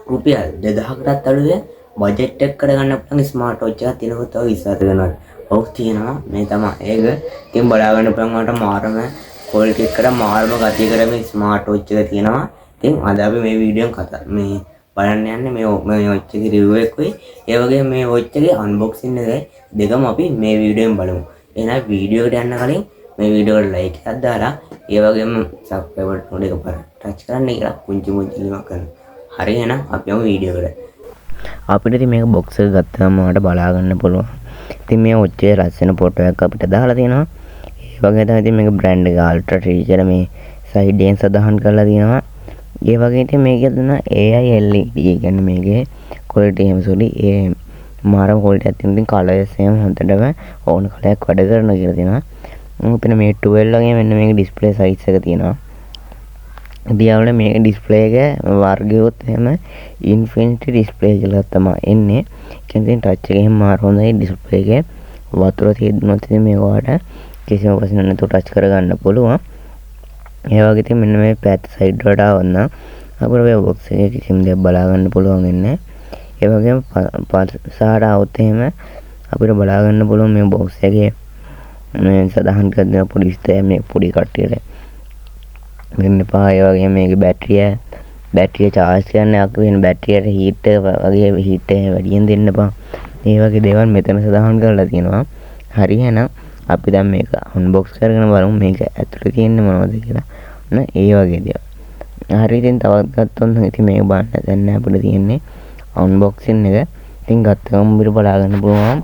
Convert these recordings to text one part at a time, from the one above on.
රුපියල් 2000කටත් අඩුවේ බජට් එක කරගන්න පුළුවන් ස්මාර්ට් වොච් එකක් තියෙනකොට තව ඉස්සරහට වෙනවා. ඔව් තියෙනවා මේ තමයි. ඒක ඉතින් බලා ගන්න පුළුවන් වලට මාරම ක්වොලිටි එකට මාරම ගතිය කර මේ ස්මාර්ට් වොච් එක තියෙනවා. ඉතින් අද අපි මේ වීඩියෝෙන් කතා මේ බලන්න යන්නේ මේ වොච් එකේ රිවිව් එකකුයි ඒ වගේම මේ වොච් එකේ අන්බොක්සින් එක දෙකම අපි මේ වීඩියෝෙන් බලමු. එහෙනම් වීඩියෝ එකට යන්න කලින් මේ වීඩියෝ එකට ලයික් එකක් දාලා ඒ වගේම සබ්ස්ක්‍රයිබ් බටන් එක පාර ටච් කරන්න කියලා පුංචි ලිමක් කරනවා. හරි එහෙනම් අපි යමු වීඩියෝ එකට. අපිට ඉතින් මේක බොක්ස් එක ගත්තාම ඔයාලට බලා ගන්න පුළුවන්. ඉතින් මේ වොච් එකේ ලස්සන ෆොටෝ එකක් අපිට දාලා තියෙනවා. ඒ වගේ තමයි ඉතින් මේක බ්‍රෑන්ඩ් එක අල්ට්‍රා ට්‍රී කියලා මේ සයිඩ් එකෙන් සඳහන් කරලා තියෙනවා. ඒ වගේ ඉතින් මේකේ තියෙන AI LED කියන්නේ මේකේ ක්වොලිටි එහෙම සුළි ඒ මාරම ක්වොලිටි එකක් තියෙන. ඉතින් කලර්ස් එහෙම හොඳටම ඕන කලයක් වැඩ කරනවා කියලා තියෙනවා. උපින මේ 12 වගේ මෙන්න මේක ඩිස්ප්ලේ සයිස් එක තියෙනවා. ඉතින් මේක ඩිස්ප්ලේ එක වර්ගයොත් එහෙම ඉන්ෆිනිටි ඩිස්ප්ලේ කියලා තමයි එන්නේ. කියන්නේ ටච් එක එහෙම මාර හොඳයි ඩිස්ප්ලේ එකේ. වතුර තියෙද්දිනොත් ඉතින් මේක ඔයාලට කිසිම ප්‍රශ්නයක් නැතුව ටච් කරගන්න පුළුවන්. ඒ වගේ ඉතින් මෙන්න මේ පැත් සයිඩ් වලට ආවොත් අපිට මේ බොක්ස් එකේ කිසිම දෙයක් බලා ගන්න පුළුවන් වෙන්නේ. ඒ වගේම පස්සට આવුත් එහෙම අපිට බලා ගන්න පුළුවන් මේ බොක්ස් එකේ මේ සදාහන් කරන පොඩි ස්තෑ මේ පොඩි කට්ටියට මෙන්න පා. ඒ වගේම මේකේ බැටරිය charge කරන්න අක වෙන බැටරියට හීට් එක වගේ හීට් එක වැඩියෙන් දෙන්න බා. මේ වගේ දේවල් මෙතන සදාහන් කරලා තියෙනවා. හරි එහෙනම් අපි දැන් මේක අන්බොක්ස් කරගෙන බලමු මේක ඇතුලේ තියෙන්නේ මොනවද කියලා. ඒ වගේ දේවල්. හරි ඉතින් තවත් ගත්තොත් ඉතින් මේක බලන්න දැන් අපිට තියෙන්නේ අන්බොක්සින් එක. ඉතින් ගත්ත ගමන් අපිට බලා ගන්න පුළුවන්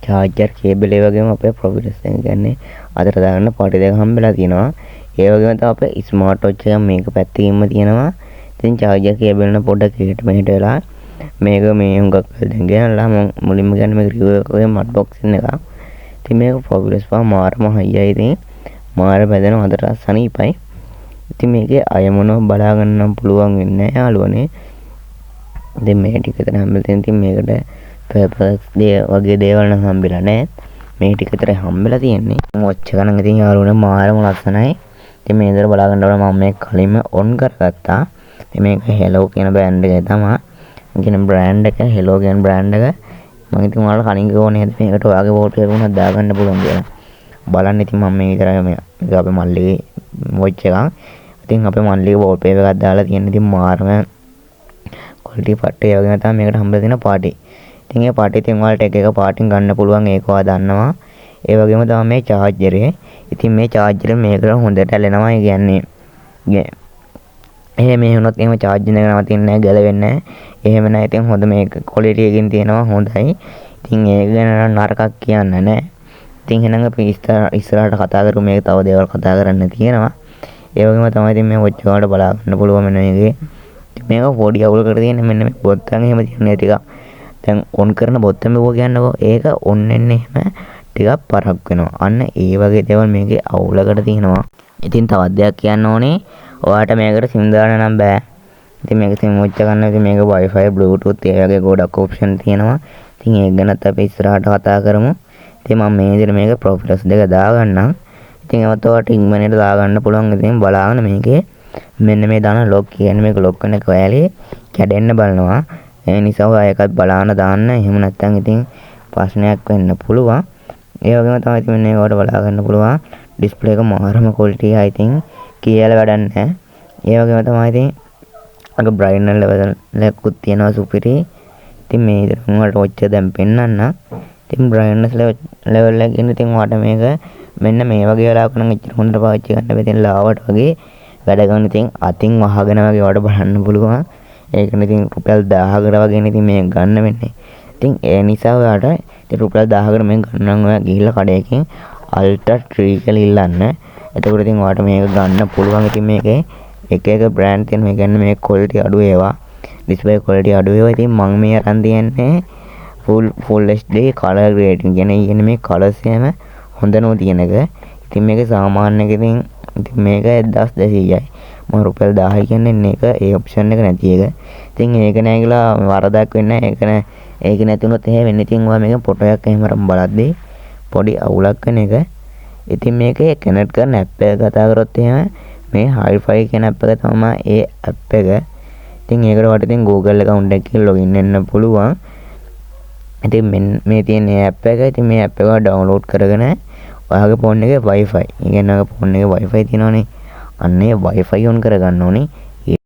charger cable ඒ වගේම අපේ providers එක කියන්නේ අතට දාගන්න පාටි දෙක හම්බෙලා තියෙනවා. ඒ වගේම තමයි අපේ ස්මාර්ට් වොච් එක මේක පැත්තකින්ම තියෙනවා. ඉතින් charger cable එක පොඩ්ඩක් එකට මෙහෙට වෙලා මේක මේ හුඟක් දැන් ගෙනල්ලා මම මුලින්ම කියන්නේ මේක රිවිව් එකේ අන්බොක්සින් එක. ඉතින් මේක providers පහ මාරම හයියයි. ඉතින් මාර බැදෙන හොඳට සනීපයි. ඉතින් මේකේ අය මොනව බලා ගන්න පුළුවන් වෙන්නේ නැහැ යාළුවනේ. ඉතින් මේ ටික විතර හම්බෙලා තියෙන ඉතින් මේකට පර්පස් වගේ දේවල් නම් හම්බෙලා නැහැ. මේ ටික විතර හම්බෙලා තියෙන්නේ. වොච් එක නම් ඉතින් යාළුවනේ මාරම ලස්සනයි. ඉතින් මේ විතර බලා ගන්න ඕන මම මේ කලින්ම ඔන් කරගත්තා. ඉතින් මේක හෙලෝ කියන බ්‍රෑන්ඩ් එක තමයි. කියන බ්‍රෑන්ඩ් එක හෙලෝ කියන බ්‍රෑන්ඩ් එක මම ඉතින් ඔයාලට කලින් ගෝනේ මේකට ඔයාගේ වෝල්පේපර් උනත් දාගන්න පුළුවන් කියලා. බලන්න ඉතින් මම මේ විතරයි මේක අපේ මල්ලිගේ වොච් එකක්. ඉතින් අපේ මල්ලිගේ වෝල්පේපර් එකක් දාලා තියෙන ඉතින් මාරම ක්වොලිටි පට්ටේ වගේ තමයි මේකට හම්බෙලා තියෙන පාටි. ඉතින් ඒ පාටි ඉතින් ඔයාලට එක පාටින් ගන්න පුළුවන් ඒක ඔයා දන්නවා. ඒ වගේම තමයි මේ charger එක. ඉතින් මේ charger මේකට හොඳට ඇලෙනවා. ඒ කියන්නේ එහෙම වුණොත් එහෙම charging එක නවතින්නේ නැහැ ගැලවෙන්නේ නැහැ. එහෙම නැහැ. ඉතින් හොඳ මේක ක්වොලිටි එකකින් තියෙනවා හොඳයි. ඉතින් ඒක ගැන නරකක් කියන්න නැහැ. ඉතින් එහෙනම් අපි ඉස්සරහට කතා කරමු. මේක තව දේවල් කතා කරන්න තියෙනවා. ඒ වගේම තමයි ඉතින් මේ වොච් එකට බලා ගන්න පුළුවන් මෙන්න මේකේ. ඉතින් මේක පොඩි අවුලකට තියෙන මෙන්න මේ බොත්තම් එහෙම තියෙන ටික. දැන් ඔන් කරන බොත්තම බෝ කියන්නකෝ. ඒක ඔන් වෙන්නේ එහෙම ටිකක් පරක් වෙනවා. අන්න ඒ වගේ දේවල් මේකේ අවුලකට තියෙනවා. ඉතින් තවත් දෙයක් කියන්න ඕනේ. ඔයාට මේකට සිම් දාන්න නම් බෑ. ඉතින් මේක සිම් වොච් ගන්න ඉතින් මේක Wi-Fi Bluetooth ඒ වගේ ගොඩක් ඔප්ෂන් තියෙනවා. ඉතින් ඒක ගැනත් අපි ඉස්සරහට කතා කරමු. ඉතින් මම මේ විදිහට මේක ප්‍රොෆයිල්ස් දෙක දාගන්නම්. ඉතින් ඒවත් ඔයාලට ඉක්මනට දාගන්න පුළුවන්. ඉතින් බලාගෙන මේකේ මෙන්න මේ දාන ලොක් කියන්නේ මේක ලොක් කරන එක ඔයාලේ කැඩෙන්න බලනවා. ඒ නිසා ඔයා එකත් බලාන දාන්න. එහෙම නැත්නම් ඉතින් ප්‍රශ්නයක් වෙන්න පුළුවන්. ඒ වගේම තමයි ඉතින් මෙන්න මේකට බලා ගන්න පුළුවන්. ඩිස්ප්ලේ එක මාරම ක්වොලිටි එකයි. ඉතින් කියලා වැඩක් නැහැ. ඒ වගේම තමයි ඉතින් අර බ්‍රයිට්නස් ලෙවල් එකකුත් තියෙනවා සුපිරි. ඉතින් මේ විදිහට මම වොච් එක දැන් පෙන්නන්න. ඉතින් බ්‍රයිට්නස් ලෙවල් එකකින් ඉතින් ඔයාලට මේක මෙන්න මේ වගේ වෙලාවක නම් එච්චර හොඳට පාවිච්චි කරන්න බැහැ. ඉතින් ලාවට වගේ වැඩ ගන්න ඉතින් අතින් වහගෙන වගේ ඔයාලට බලන්න පුළුවන්. ඒකනේ ඉතින් රුපියල් 1000කට වගේ ඉතින් මේක ගන්න වෙන්නේ. ඉතින් ඒ නිසා ඔයාලට ඉතින් රුපියල් 1000කට මේක ගන්න ඔයා ගිහිල්ලා කඩේකින් අල්ට්‍රා ට්‍රී කියලා ඉල්ලන්න. එතකොට ඉතින් ඔයාලට මේක ගන්න පුළුවන්. ඉතින් මේකේ එක බ්‍රෑන්ඩ් තියෙන මේ කියන්නේ මේ ක්වොලිටි අඩු ඒවා ඩිස්ප්ලේ ක්වොලිටි අඩු ඒවා. ඉතින් මම මේ අරන් තියන්නේ full HD color grading කියන්නේ මේ කලර්ස් එහෙම හොඳ නෝ තියෙන එක. ඉතින් මේක සාමාන්‍ය එකකින් ඉතින් මේක 1200යි. මම රුපියල් 1000යි කියන්නේ ඒක ඒ ඔප්ෂන් එක නැති එක. ඉතින් ඒක නෑ කියලා වරදක් වෙන්නේ නැහැ. ඒක නෑ ඒක නැති වුණොත් එහෙම වෙන්නේ. ඉතින් ඔයා මේක ෆොටෝ එකක් එහෙම බලද්දී පොඩි අවුලක් වෙන එක. ඉතින් මේකේ කනෙක්ට් කරන ඇප් එක කතා කරොත් එහෙම මේ hi-fi කියන ඇප් එක තමයි ඒ ඇප් එක. ඉතින් ඒකට වට ඉතින් Google account එකකින් login වෙන්න පුළුවන්. ඉතින් මේ තියෙන app එක. ඉතින් මේ app එක download කරගෙන ඔයාගේ phone එකේ Wi-Fi. ඒ කියන්නේ ඔයාගේ phone එකේ Wi-Fi තියෙනවනේ. අන්න ඒ Wi-Fi on කරගන්න ඕනේ.